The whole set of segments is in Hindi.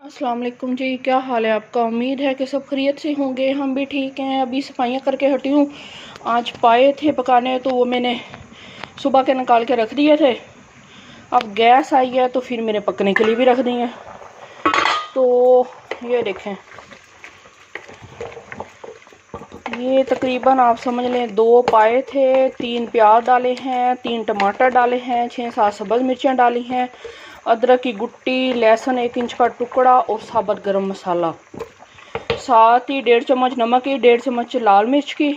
अस्सलाम वालेकुम जी, क्या हाल है आपका। उम्मीद है कि सब खैरियत से होंगे। हम भी ठीक हैं। अभी सफाइयाँ करके हटी हूँ। आज पाए थे पकाने तो वो मैंने सुबह के निकाल के रख दिए थे। अब गैस आई है तो फिर मेरे पकने के लिए भी रख दी हैं। तो ये देखें, ये तकरीबन आप समझ लें 2 पाए थे, 3 प्याज डाले हैं, 3 टमाटर डाले हैं, 6-7 सब्ज़ मिर्चें डाली हैं, अदरक की गुट्टी, लहसुन 1 इंच का टुकड़ा और साबुत गरम मसाला, साथ ही 1.5 चम्मच नमक की, 1.5 चम्मच लाल मिर्च की,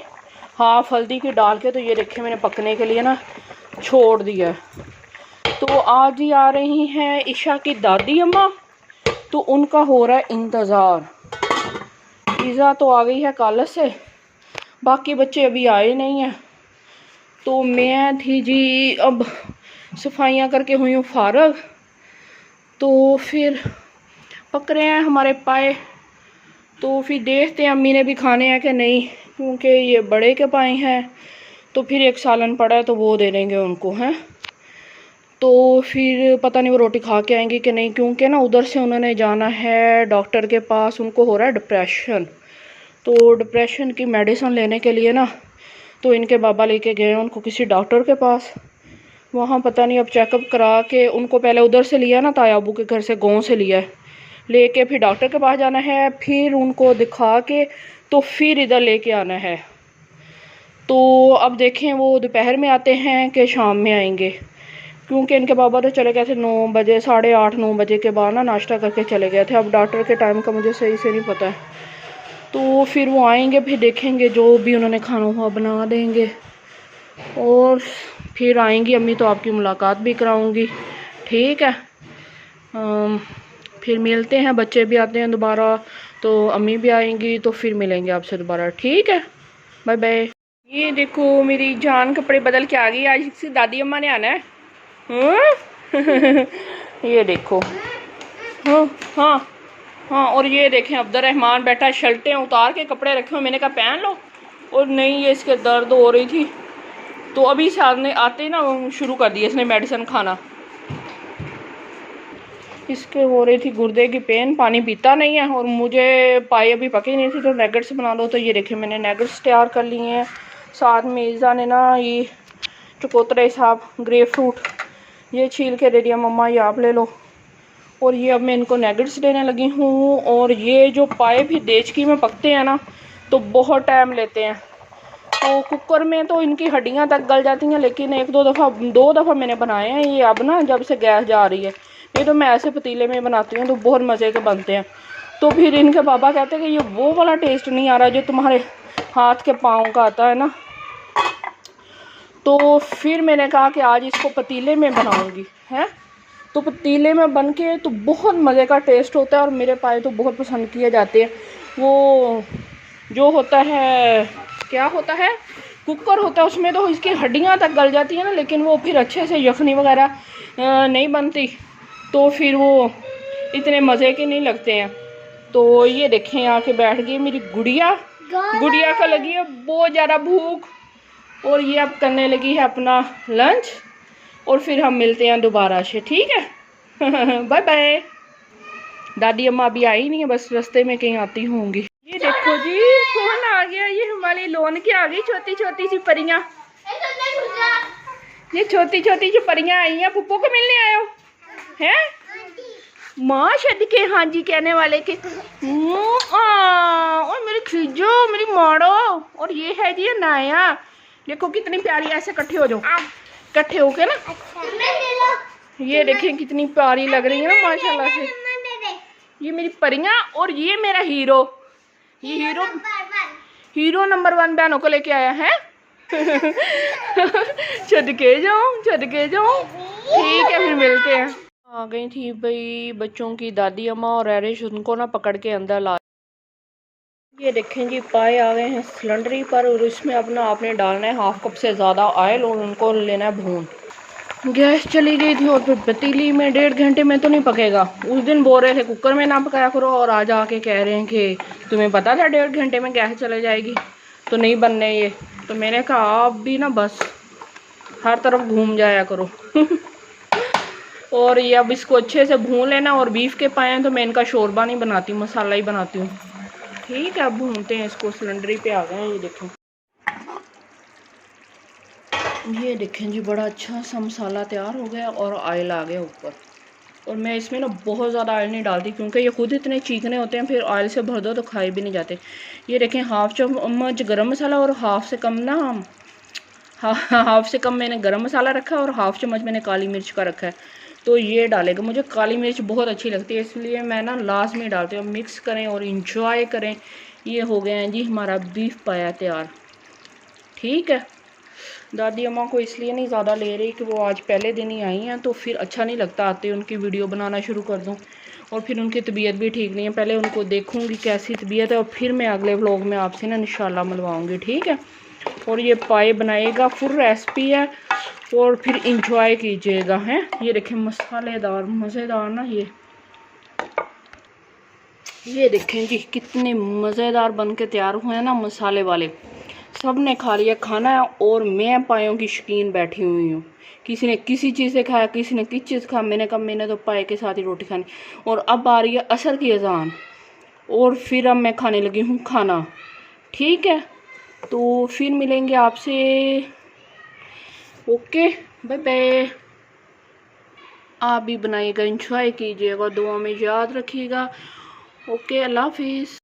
हाफ हल्दी की डाल के तो ये देखिए मैंने पकने के लिए ना छोड़ दिया। तो आज ही आ रही हैं ईशा की दादी अम्मा, तो उनका हो रहा है इंतज़ार। ईज़ा तो आ गई है कॉलेज से, बाकी बच्चे अभी आए नहीं हैं। तो मैं थी जी अब सफाइयाँ करके हुई हूँ फारग। तो फिर पक रहे हैं हमारे पाए, तो फिर देखते हैं अम्मी ने भी खाने हैं कि नहीं, क्योंकि ये बड़े के पाए हैं। तो फिर एक सालन पड़ा है तो वो दे देंगे उनको हैं। तो फिर पता नहीं वो रोटी खा के आएंगे कि नहीं, क्योंकि ना उधर से उन्होंने जाना है डॉक्टर के पास। उनको हो रहा है डिप्रेशन, तो डिप्रेशन की मेडिसिन लेने के लिए ना तो इनके बाबा लेके गए उनको किसी डॉक्टर के पास। वहाँ पता नहीं अब चेकअप करा के उनको पहले उधर से लिया ना, ताया अबू के घर से गाँव से लिया है, लेके फिर डॉक्टर के पास जाना है, फिर उनको दिखा के तो फिर इधर लेके आना है। तो अब देखें वो दोपहर में आते हैं कि शाम में आएंगे, क्योंकि इनके बाबा तो चले गए थे 9 बजे, 8:30-9 बजे के बाद ना नाश्ता करके चले गए थे। अब डॉक्टर के टाइम का मुझे सही से नहीं पता है। तो फिर वो आएंगे, फिर देखेंगे जो भी उन्होंने खाना हुआ बना देंगे और फिर आएंगी अम्मी, तो आपकी मुलाकात भी कराऊंगी, ठीक है। फिर मिलते हैं, बच्चे भी आते हैं दोबारा, तो अम्मी भी आएंगी, तो फिर मिलेंगे आपसे दोबारा, ठीक है। Bye bye. ये देखो मेरी जान कपड़े बदल के आ गई, आज से दादी अम्मा ने आना है। ये देखो, हाँ हाँ हाँ। और ये देखें अब्दुल रहमान बैठा, शर्टें उतार के कपड़े रखे हुए, मैंने कहा पहन लो, और नहीं ये इसके दर्द हो रही थी, तो अभी सामने आते ना शुरू कर दिया इसने मेडिसिन खाना। इसके हो रही थी गुर्दे की पेन, पानी पीता नहीं है, और मुझे पाए अभी पकी नहीं थी तो नगेट्स बना लो। तो ये देखिए मैंने नगेट्स तैयार कर लिए हैं। साथ में ईज़ा ने ना ये चकोतरे साहब ग्रेप फ्रूट ये छील के दे दिया, मम्मा ये आप ले लो। और ये अब मैं इनको नगेट्स देने लगी हूँ। और ये जो पाए भी देचकी में पकते हैं ना तो बहुत टाइम लेते हैं, तो कुकर में तो इनकी हड्डियाँ तक गल जाती हैं, लेकिन 2 दफ़ा मैंने बनाए हैं ये। अब ना जब से गैस जा रही है, ये तो मैं ऐसे पतीले में बनाती हूँ तो बहुत मज़े के बनते हैं। तो फिर इनके पापा कहते हैं कि ये वो वाला टेस्ट नहीं आ रहा जो तुम्हारे हाथ के पाँव का आता है ना। तो फिर मैंने कहा कि आज इसको पतीले में बनाऊँगी है, तो पतीले में बन के तो बहुत मज़े का टेस्ट होता है। और मेरे पाए तो बहुत पसंद किए जाते हैं। वो जो होता है, क्या होता है, कुकर होता है, उसमें तो इसकी हड्डियां तक गल जाती है ना, लेकिन वो फिर अच्छे से यखनी वगैरह नहीं बनती, तो फिर वो इतने मज़े के नहीं लगते हैं। तो ये देखें आके बैठ गई मेरी गुड़िया। गुड़िया का लगी है बहुत ज़्यादा भूख, और ये अब करने लगी है अपना लंच, और फिर हम मिलते हैं दोबारा से, ठीक है। Bye bye. दादी अम्मा अभी आई नहीं है, बस रास्ते में कहीं आती होंगी। ये देखो जी कौन आ गया, ये हमारी लोन की आ गई छोटी छोटी सी परियां। ये छोटी छोटी सी परियां आई हैं, पुप्पो को मिलने आए हो हैं? माँ शादी के हाँ जी कहने वाले के। और मेरी खीजो मेरी माड़ो। और ये है जी नाया, देखो कितनी प्यारी, ऐसे इकट्ठे हो जाओ, इकट्ठे होके ना। ये देखें कितनी प्यारी लग रही है ना माशाल्लाह से, ये मेरी परियां। और ये मेरा हीरो, ये हीरो नंबर 1 बहनों को लेके आया है। छद के जाऊँ ठीक है, फिर मिलते हैं। आ गई थी भाई बच्चों की दादी अम्मा और ऐरिश, उनको ना पकड़ के अंदर ला। ये देखें जी पाए आ गए हैं सिलेंडरी पर, और इसमें अपना आपने डालना है 1/2 कप से ज़्यादा ऑयल, और उनको लेना है भून। गैस चली गई थी, और फिर पतीली में 1.5 घंटे में तो नहीं पकेगा। उस दिन बोल रहे थे कुकर में ना पकाया करो, और आज आके कह रहे हैं कि तुम्हें पता था 1.5 घंटे में गैस चले जाएगी तो नहीं बनने ये। तो मैंने कहा आप भी ना बस हर तरफ घूम जाया करो। और ये अब इसको अच्छे से भून लेना। और बीफ के पाए हैं तो मैं इनका शोरबा नहीं बनाती, मसाला ही बनाती हूँ। ठीक है, अब भूनते हैं इसको। सिलेंडर ही पे आ गए हैं, ये देखें, ये देखें जी, बड़ा अच्छा सा मसाला तैयार हो गया और ऑयल आ गया ऊपर। और मैं इसमें ना बहुत ज़्यादा ऑयल नहीं डालती, क्योंकि ये खुद इतने चीकने होते हैं, फिर ऑयल से भर दो तो खाए भी नहीं जाते। ये देखें, हाफ चम्मच गरम मसाला और हाफ से कम ना, हाफ से कम मैंने गरम मसाला रखा है और हाफ चम्मच मैंने काली मिर्च का रखा है। तो ये डालेगा, मुझे काली मिर्च बहुत अच्छी लगती है, इसलिए मैं ना लास्ट में डालती हूँ। मिक्स करें और इंजॉय करें। ये हो गया है जी हमारा बीफ पाया तैयार। ठीक है, दादी अम्मा को इसलिए नहीं ज़्यादा ले रही कि वो आज पहले दिन ही आई हैं, तो फिर अच्छा नहीं लगता आते उनकी वीडियो बनाना शुरू कर दूँ। और फिर उनकी तबीयत भी ठीक नहीं है, पहले उनको देखूँगी कैसी तबीयत है और फिर मैं अगले व्लॉग में आपसे ना इंशाल्लाह मिलवाऊँगी। ठीक है, और ये पाए बनाएगा, फुल रेसिपी है, और फिर इंजॉय कीजिएगा। हैं, ये देखें मसालेदार मज़ेदार ना, ये देखें जी कितने मज़ेदार बन के तैयार हुए हैं ना मसाले वाले। सब ने खा लिया खाना है और मैं पायों की शौकीन बैठी हुई हूँ। किसी ने किसी चीज़ से खाया, किसी ने किस चीज़ खाया। मैंने कहा मैंने तो पाए के साथ ही रोटी खानी। और अब आ रही है असर की अजान और फिर अब मैं खाने लगी हूँ खाना। ठीक है, तो फिर मिलेंगे आपसे। Okay, bye bye. आप भी बनाइएगा, इंजॉय कीजिएगा, दुआ में याद रखिएगा। ओके, अल्लाह हाफिज़।